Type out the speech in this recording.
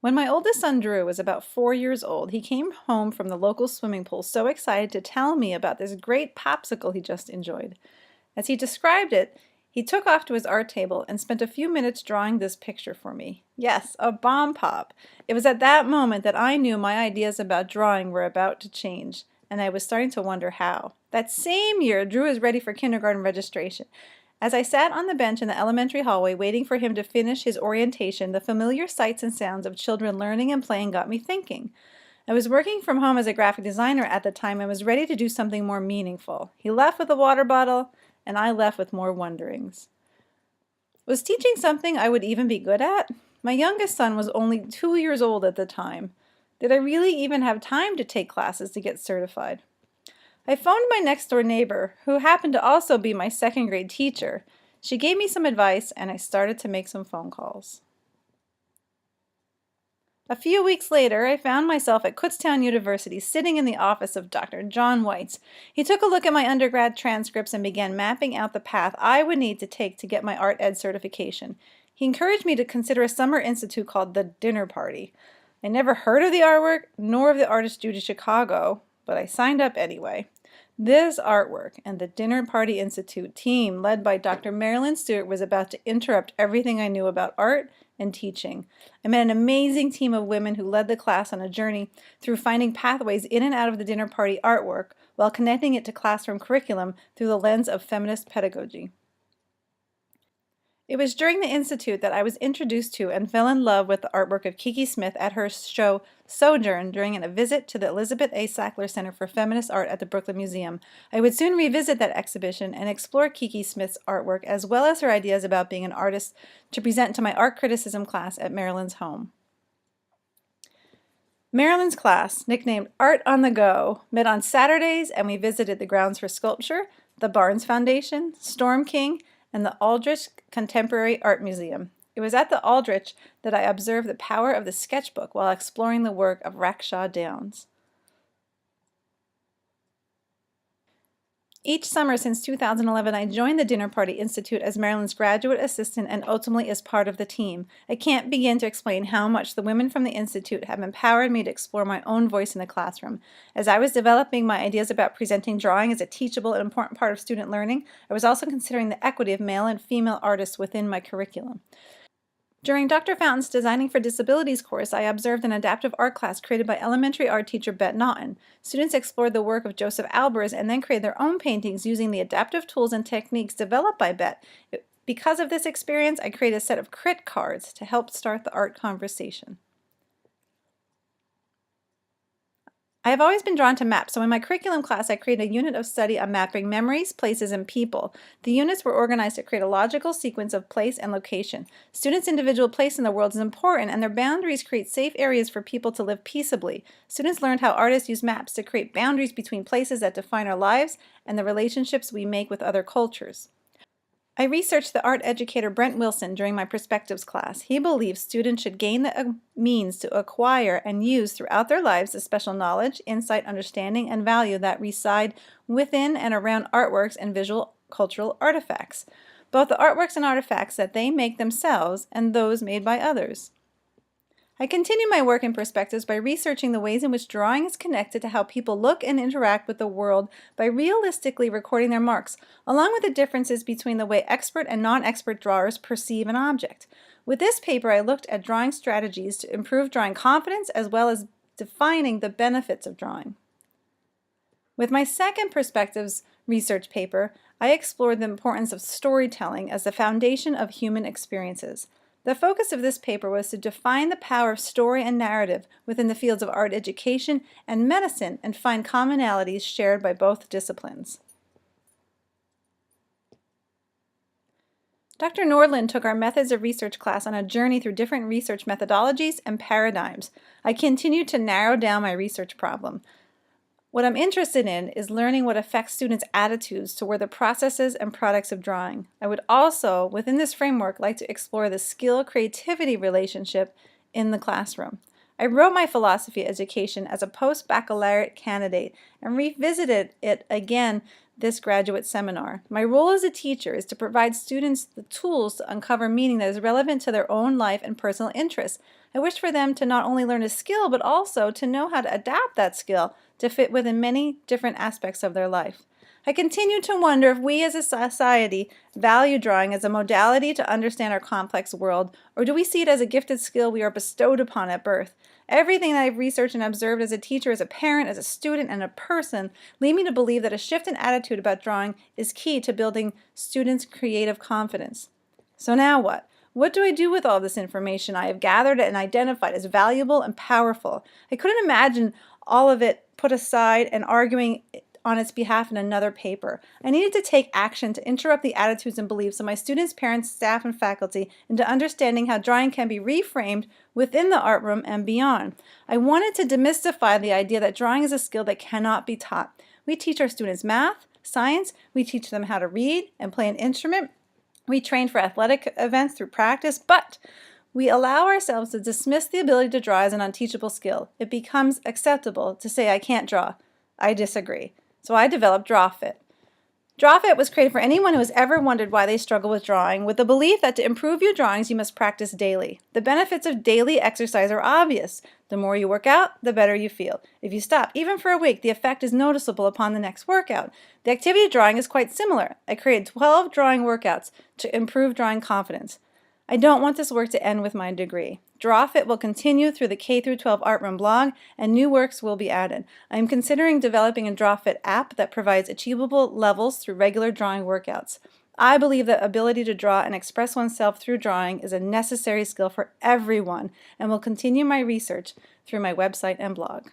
When my oldest son Drew was about 4 years old, he came home from the local swimming pool so excited to tell me about this great popsicle he just enjoyed. As he described it, he took off to his art table and spent a few minutes drawing this picture for me. Yes, a bomb pop. It was at that moment that I knew my ideas about drawing were about to change, and I was starting to wonder how. That same year, Drew was ready for kindergarten registration. As I sat on the bench in the elementary hallway waiting for him to finish his orientation, the familiar sights and sounds of children learning and playing got me thinking. I was working from home as a graphic designer at the time and was ready to do something more meaningful. He left with a water bottle, and I left with more wonderings. Was teaching something I would even be good at? My youngest son was only 2 years old at the time. Did I really even have time to take classes to get certified? I phoned my next-door neighbor, who happened to also be my second-grade teacher. She gave me some advice, and I started to make some phone calls. A few weeks later, I found myself at Kutztown University sitting in the office of Dr. John Weitz. He took a look at my undergrad transcripts and began mapping out the path I would need to take to get my art ed certification. He encouraged me to consider a summer institute called the Dinner Party. I never heard of the artwork, nor of the artist due to Chicago, but I signed up anyway. This artwork and the Dinner Party Institute team, led by Dr. Marilyn Stewart, was about to interrupt everything I knew about art and teaching. I met an amazing team of women who led the class on a journey through finding pathways in and out of the dinner party artwork while connecting it to classroom curriculum through the lens of feminist pedagogy. It was during the Institute that I was introduced to and fell in love with the artwork of Kiki Smith at her show Sojourn during a visit to the Elizabeth A. Sackler Center for Feminist Art at the Brooklyn Museum. I would soon revisit that exhibition and explore Kiki Smith's artwork as well as her ideas about being an artist to present to my art criticism class at Marilyn's home. Marilyn's class, nicknamed Art on the Go, met on Saturdays and we visited the grounds for sculpture, the Barnes Foundation, Storm King, and the Aldrich Contemporary Art Museum. It was at the Aldrich that I observed the power of the sketchbook while exploring the work of Rackshaw Downs. Each summer since 2011, I joined the Dinner Party Institute as Marilyn's graduate assistant and ultimately as part of the team. I can't begin to explain how much the women from the Institute have empowered me to explore my own voice in the classroom. As I was developing my ideas about presenting drawing as a teachable and important part of student learning, I was also considering the equity of male and female artists within my curriculum. During Dr. Fountain's Designing for Disabilities course, I observed an adaptive art class created by elementary art teacher Bette Naughton. Students explored the work of Joseph Albers and then created their own paintings using the adaptive tools and techniques developed by Bette. Because of this experience, I created a set of crit cards to help start the art conversation. I have always been drawn to maps, so in my curriculum class I created a unit of study on mapping memories, places, and people. The units were organized to create a logical sequence of place and location. Students' individual place in the world is important, and their boundaries create safe areas for people to live peaceably. Students learned how artists use maps to create boundaries between places that define our lives and the relationships we make with other cultures. I researched the art educator Brent Wilson during my perspectives class. He believes students should gain the means to acquire and use throughout their lives the special knowledge, insight, understanding, and value that reside within and around artworks and visual cultural artifacts, both the artworks and artifacts that they make themselves and those made by others. I continue my work in perspectives by researching the ways in which drawing is connected to how people look and interact with the world by realistically recording their marks, along with the differences between the way expert and non-expert drawers perceive an object. With this paper, I looked at drawing strategies to improve drawing confidence as well as defining the benefits of drawing. With my second perspectives research paper, I explored the importance of storytelling as the foundation of human experiences. The focus of this paper was to define the power of story and narrative within the fields of art education and medicine and find commonalities shared by both disciplines. Dr. Nordland took our Methods of Research class on a journey through different research methodologies and paradigms. I continued to narrow down my research problem. What I'm interested in is learning what affects students' attitudes toward the processes and products of drawing. I would also, within this framework, like to explore the skill-creativity relationship in the classroom. I wrote my philosophy education as a post-baccalaureate candidate and revisited it again this graduate seminar. My role as a teacher is to provide students the tools to uncover meaning that is relevant to their own life and personal interests. I wish for them to not only learn a skill, but also to know how to adapt that skill to fit within many different aspects of their life. I continue to wonder if we as a society value drawing as a modality to understand our complex world, or do we see it as a gifted skill we are bestowed upon at birth? Everything that I've researched and observed as a teacher, as a parent, as a student, and a person lead me to believe that a shift in attitude about drawing is key to building students' creative confidence. So now what? What do I do with all this information I have gathered and identified as valuable and powerful? I couldn't imagine all of it put aside and arguing on its behalf in another paper. I needed to take action to interrupt the attitudes and beliefs of my students, parents, staff, and faculty into understanding how drawing can be reframed within the art room and beyond. I wanted to demystify the idea that drawing is a skill that cannot be taught. We teach our students math, science, we teach them how to read and play an instrument, we train for athletic events through practice, but we allow ourselves to dismiss the ability to draw as an unteachable skill. It becomes acceptable to say, I can't draw. I disagree. So I developed DrawFit. DrawFit was created for anyone who has ever wondered why they struggle with drawing, with the belief that to improve your drawings, you must practice daily. The benefits of daily exercise are obvious. The more you work out, the better you feel. If you stop, even for a week, the effect is noticeable upon the next workout. The activity of drawing is quite similar. I created 12 drawing workouts to improve drawing confidence. I don't want this work to end with my degree. DrawFit will continue through the K-12 Art Room blog, and new works will be added. I am considering developing a DrawFit app that provides achievable levels through regular drawing workouts. I believe that ability to draw and express oneself through drawing is a necessary skill for everyone, and will continue my research through my website and blog.